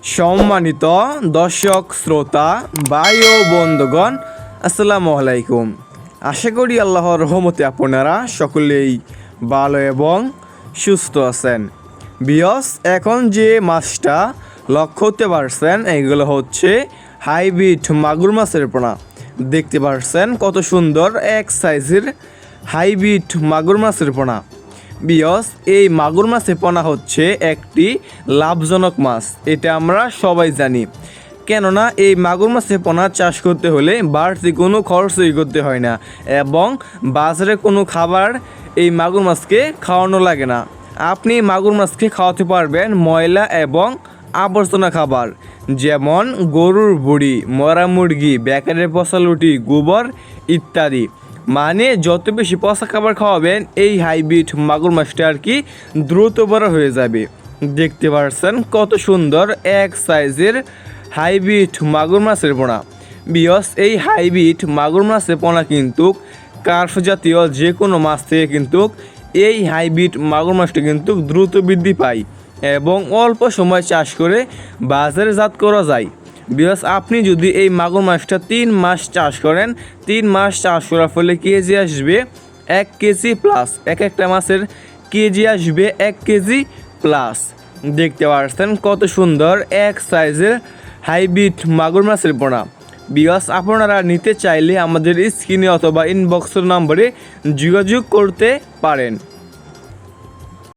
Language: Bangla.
সম্মানিত দর্শক শ্রোতা ভাই ও বন্ধুগণ, আসসালামু আলাইকুম। আশা করি আল্লাহর রহমতে আপনারা সকলেই ভালো এবং সুস্থ আছেন। বিয়স, এখন যে মাছটা লক্ষ্য করতে পারছেন এগুলো হচ্ছে হাইব্রিড মাগুর মাছের পোনা। দেখতে পারছেন কত সুন্দর এক সাইজের হাইব্রিড মাগুর মাছের পোনা। বিয়স, এই মাগুর মাছের পোনা হচ্ছে একটি লাভজনক মাছ, এটা আমরা সবাই জানি। কেননা এই মাগুর মাছের পোনা চাষ করতে হলে বাড়তি কোনো খরচই করতে হয় না এবং বাজারে কোনো খাবার এই মাগুর মাছকে খাওয়ানো লাগে না। আপনি মাগুর মাছকে খাওয়াতে পারবেন ময়লা এবং আবর্জনা খাবার, যেমন গরুর বুড়ি, মরা মুরগি, বেকারের পচা লুটি, গোবর ইত্যাদি। মানে যত বেশি পচা খাবার খাওয়াবেন এই হাইব্রিড মাগুর মাছটা আর কি দ্রুত বড় হয়ে যাবে। দেখতে পাচ্ছেন কত সুন্দর এক সাইজের হাইব্রিড মাগুর মাছের পোনা। বিয়স, এই হাইব্রিড মাগুর মাছের পোনা কিন্তু কার্প জাতীয় যে কোনো মাছ থেকে কিন্তু এই হাইব্রিড মাগুর মাছটা কিন্তু দ্রুত বৃদ্ধি পায় এবং অল্প সময় চাষ করে বাজারজাত করা যায়। বিকজ আপনি যদি এই মাগুর মাছটা 3 মাস চাষ করেন, 3 মাস চাষ করার ফলে কেজি আসবে 1 কেজি প্লাস। একটা মাছের কেজি আসবে 1 কেজি প্লাস। দেখতে পাচ্ছেন কত সুন্দর এক সাইজের হাইব্রিড মাগুর মাছের পোনা। বিকজ আপনারা নিতে চাইলে আমাদের স্ক্রিনে অথবা ইনবক্সের নম্বরে যোগাযোগ করতে পারেন।